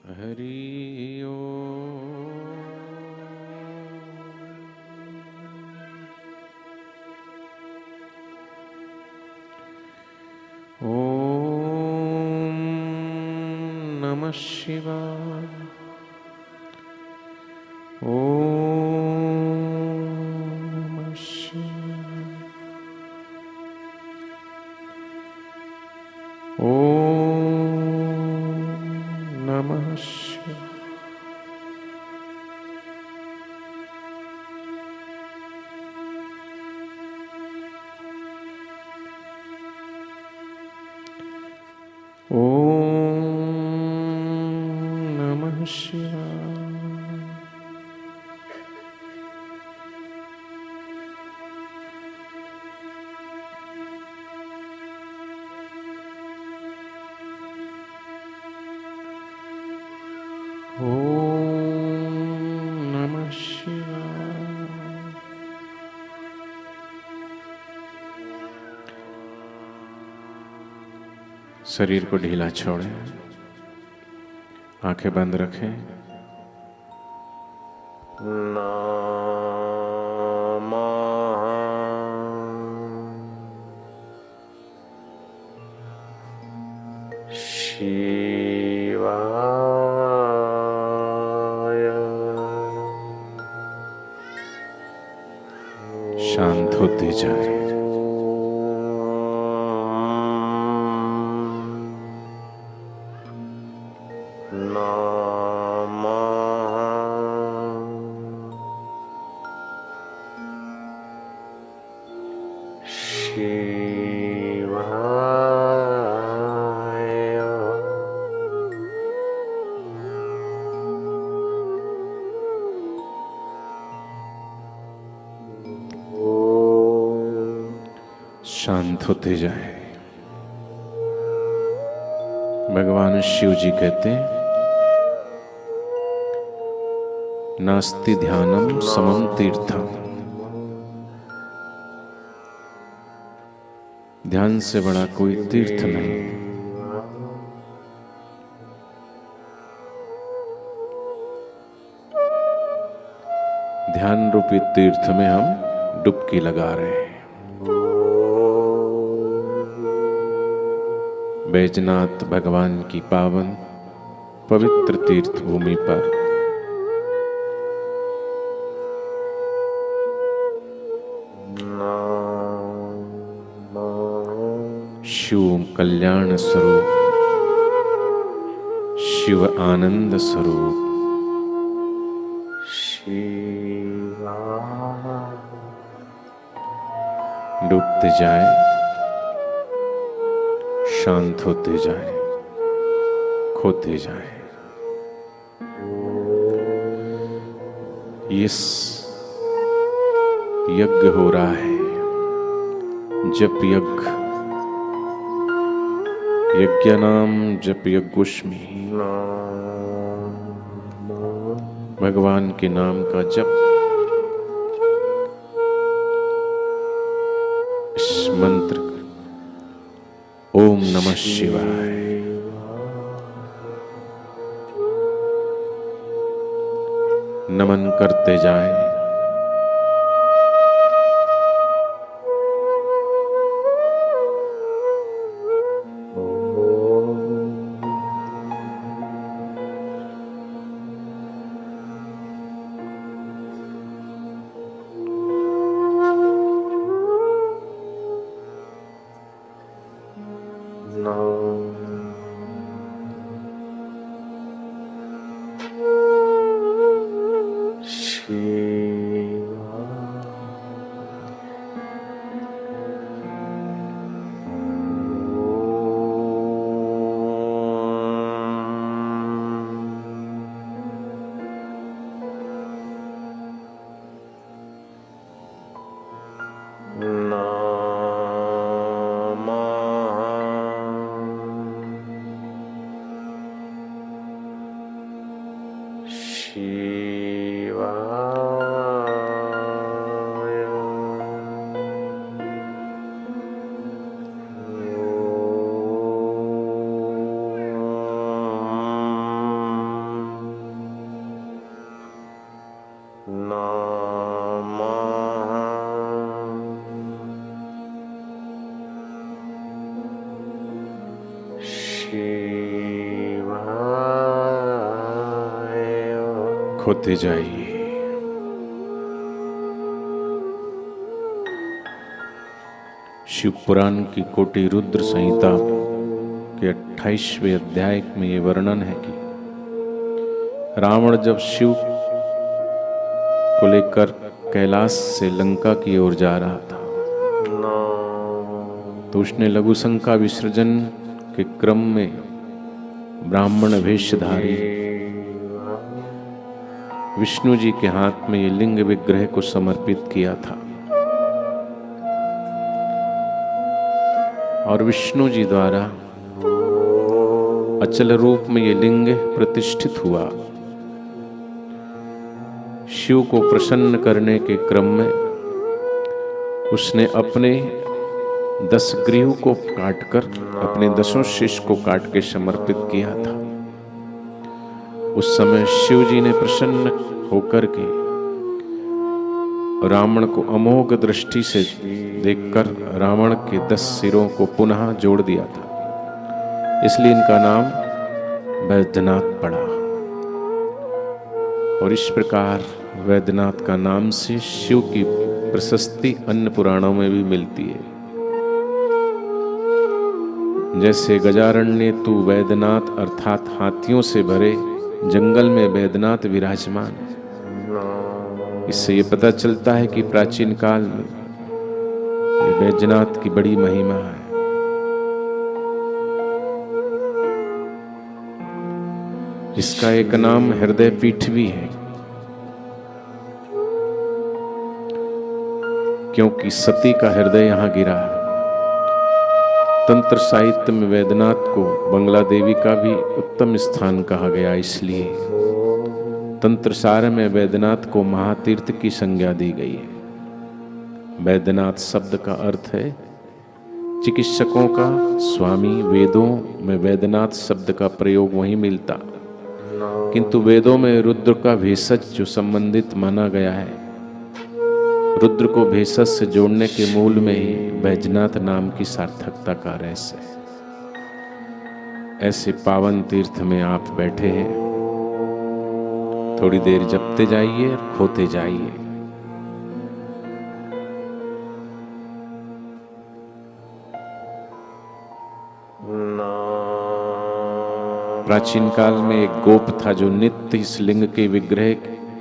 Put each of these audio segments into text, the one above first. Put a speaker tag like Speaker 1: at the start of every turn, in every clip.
Speaker 1: हरि ओम नमः शिवाय। ओम नमः शिवाय। ओम नमः शिवाय। ओम नमः शिवाय। ओम नमः शिवाय। शरीर को ढीला छोड़ें, आंखें बंद रखें। शांत होते जाए। शांत होते जाए। भगवान शिव जी कहते हैं, नास्ति ध्यानम समम तीर्थम। ध्यान से बड़ा कोई तीर्थ नहीं। ध्यान रूपी तीर्थ में हम डुबकी लगा रहे हैं। बैजनाथ भगवान की पावन पवित्र तीर्थ भूमि पर शिव कल्याण स्वरूप, शिव आनंद स्वरूप, डूबते जाए, शांत होते जाए, खोते जाए। इस यज्ञ हो रहा है, जप यज्ञ, यज्ञानाम जप यज्ञोष्मी। भगवान के नाम का जप, इस मंत्र ओम नमः शिवाय, नमन करते जाएं। खोते जाइए। शिव पुराण की कोटि रुद्र संहिता के 28वें अध्याय में ये वर्णन है कि रावण जब शिव को लेकर कैलाश से लंका की ओर जा रहा था तो उसने लघुशंका विसर्जन के क्रम में ब्राह्मण वेशधारी विष्णु जी के हाथ में ये लिंग विग्रह को समर्पित किया था और विष्णु जी द्वारा अचल रूप में ये लिंग प्रतिष्ठित हुआ। शिव को प्रसन्न करने के क्रम में उसने अपने 10 ग्रीव को काटकर अपने 10 शीश को काट के समर्पित किया था। उस समय शिव जी ने प्रसन्न होकर के रावण को अमोघ दृष्टि से देखकर रावण के 10 सिरों को पुनः जोड़ दिया था, इसलिए इनका नाम वैद्यनाथ पड़ा। और इस प्रकार वैद्यनाथ का नाम से शिव की प्रशस्ति अन्य पुराणों में भी मिलती है। जैसे गजारण्य तू वैद्यनाथ अर्थात हाथियों से भरे जंगल में वैद्यनाथ विराजमान है। इससे ये पता चलता है कि प्राचीन काल में वैद्यनाथ की बड़ी महिमा है। इसका एक नाम हृदय पीठ भी है, क्योंकि सती का हृदय यहां गिरा है। तंत्र साहित्य में वैद्यनाथ को बंगला देवी का भी उत्तम स्थान कहा गया, इसलिए तंत्र सार में वैद्यनाथ को महातीर्थ की संज्ञा दी गई है। वैद्यनाथ शब्द का अर्थ है चिकित्सकों का स्वामी। वेदों में वैद्यनाथ शब्द का प्रयोग वहीं मिलता, किंतु वेदों में रुद्र का भेषज जो संबंधित माना गया है, रुद्र को भेषज से जोड़ने के मूल में ही बैजनाथ नाम की सार्थकता का रहस्य है। ऐसे पावन तीर्थ में आप बैठे हैं, थोड़ी देर जपते जाइए और खोते जाइए। प्राचीन काल में एक गोप था जो नित्य इस लिंग के विग्रह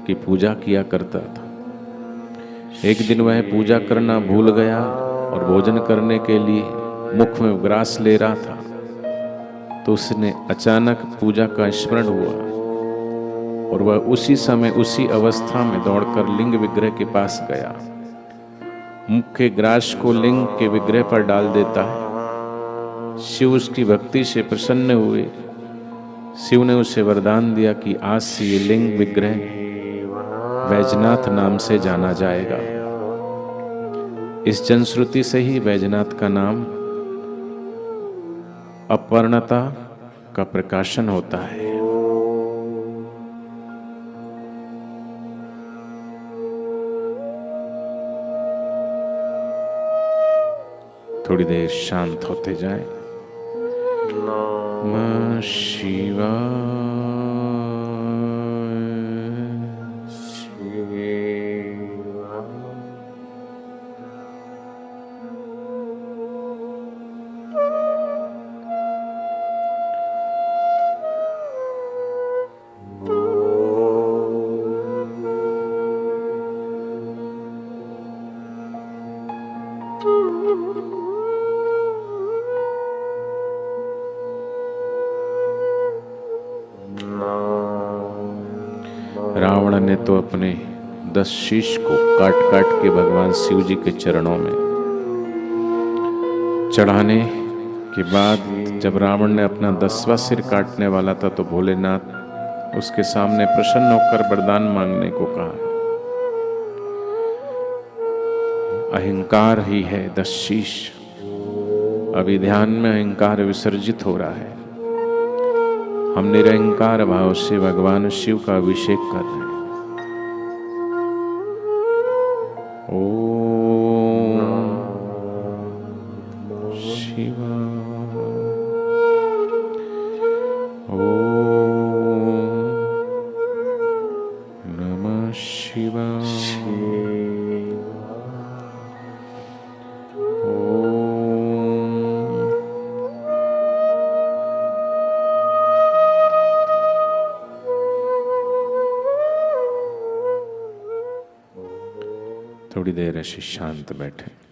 Speaker 1: की पूजा किया करता था। एक दिन वह पूजा करना भूल गया और भोजन करने के लिए मुख में ग्रास ले रहा था, तो उसने अचानक पूजा का स्मरण हुआ और वह उसी समय उसी अवस्था में दौड़कर लिंग विग्रह के पास गया। मुख के ग्रास को लिंग के विग्रह पर डाल देता है। शिव उसकी भक्ति से प्रसन्न हुए। शिव ने उसे वरदान दिया कि आज से ये लिंग विग्रह वैजनाथ नाम से जाना जाएगा। इस जनश्रुति से ही वैजनाथ का नाम अपर्णता का प्रकाशन होता है। थोड़ी देर शांत होते जाएं। नमः शिवाय। रावण ने तो अपने 10 शीश को काट काट के भगवान शिव जी के चरणों में चढ़ाने के बाद जब रावण ने अपना 10वां सिर काटने वाला था तो भोलेनाथ उसके सामने प्रसन्न होकर वरदान मांगने को कहा। अहंकार ही है 10 शीश। अभी ध्यान में अहंकार विसर्जित हो रहा है। हम निरंकार भाव से भगवान शिव का अभिषेक कर रहे हैं। ओम शिवाय। ओम थोड़ी देर ऐसे शांत बैठे।